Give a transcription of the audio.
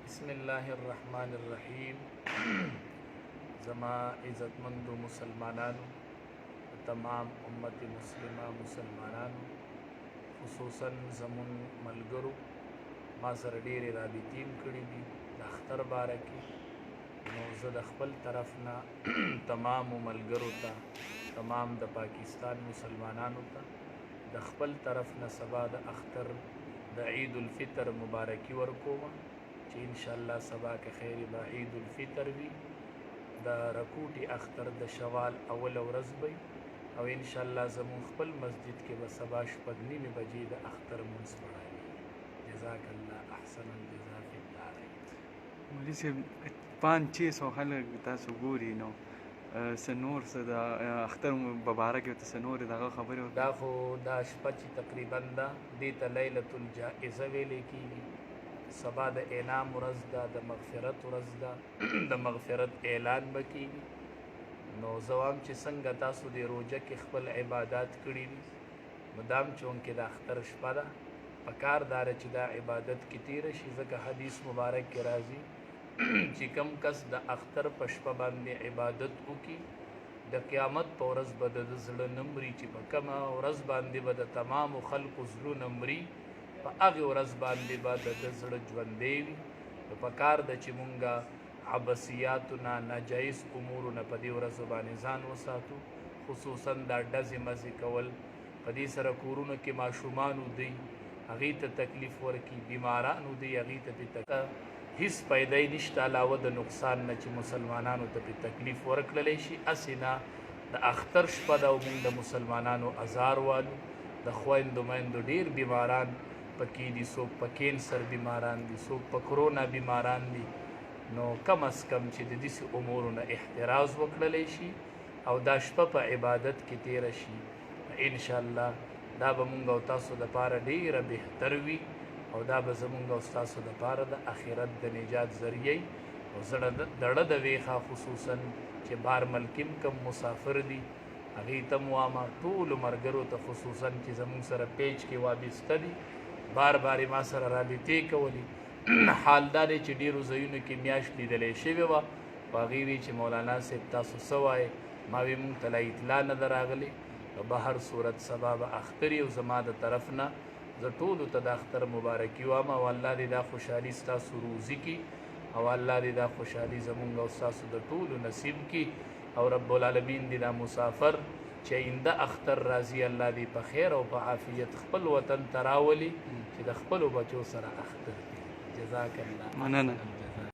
بسم الله الرحمن الرحیم. زما عزتمندو مسلمانانو، تمام امت مسلمه مسلمانانو، خصوصا زمون ملګرو ما سره ډېرې رابطې کړي دي د اختر باره کې. نو زه د خپل طرف نه تمامو ملګرو ته، تمام د پاکستان مسلمانانو ته د خپل طرف نه سبا د اختر د عید الفطر مبارکي ورکوم چې انشاءالله سبا که خیر به عید الفطر وي. د رکوټي اختر د شوال اول ورځ وي او انشاءالله زمون خپل مسجد کې به سبا شپږ نیمې بجې د اختر مونځ پړاوي. جزاک الله احسن الجزا فی الدارین. مولوي صاحب 500-600 خلک تاسو ګوري، نو څه نور څه د اختر مبارک ورته څه نورې دغه خبرې دا خو دا شپه چې تقریبا ده دې ته لیلة الجائزه ویلې کېږي. سبا د انعام ورځ ده، د مغفرت ورځ ده، د مغفرت اعلان به کېږي. نو زه وایم چې څنګه تاسو د روژه کې خپل عبادات کړي دي، نو دا هم چونکې د اختر شپه ده پکار دا ده چې دا عبادت کې تېره شي، ځکه حدیث مبارک کې راځي چې کم کس د اختر په شپه باندې عبادت وکړي د قیامت په ورځ به د زړه نه مري، چې په کومه ورځ باندې به د تمامو خلکو زړونه مري په هغې ورځ باندې به د ده زړه ژوندی وي. نو پکار ده چې مونږ عبثیاتو نه، ناجایز امورو نه په دې ورځو باندې ځان وساتو. خصوصا دا ډزې مزې کول، په دې سره کورونو کې ماشومان ودی هغې ته تکلیف ورکړي، بیماران ودی هغې ته پې هیڅ پیدا نشته علاوه د نقصان نه چې مسلمانانو ته پې تکلیف ورکړلی شي. هسې نه د اختر شپه ده او موږ د مسلمانانو ازار والو. د خویندو میندو ډېر بیماران پکې دي، څوک په کینسر بیماران دي، څوک په کرونا بیماران دي. نو کم از کم چې د داسې امورو نه احتراز وکړلی شي او دا شپه په عبادت کې تېره شي، انشاءالله دا به مونږ او تاسو دپاره ډېره بهتر وي او دا به زمونږ او ستاسو دپاره د آخرت د نجات ذریعه او دړه د ویښه، خصوصا چې بار ملکیم کم مسافر دي هغې ته م وامه، ټولو ملګرو ته خصوصا چې زمونږ سره پیج کې وابسته دي، بار بار ما سره رابطې کولي. حال دا دی چې ډېرو ځایونو کې میاشت لیدلی شوې وه، په هغې وی چې مولانا صاحب تاسو څه وایې؟ ما وی مونږ ته لا اطلاع نه ده راغلې. په هر صورت سبا به اختر او زما د طرف نه زه ټولو ته د اختر مبارکي وایم او الله دې دا خوشحالي ستاسو روزي کړي او الله دې دا خوشحالي زمونږ او ستاسو د ټولو نصیب کړي او رب العالمین دې دا مسافر چې آینده اختر راځي الله دې په خیر او په عافیت خپل وطن ته راولي چې د خپلو بچو سره اختر کړي. جزاک الله. مننه.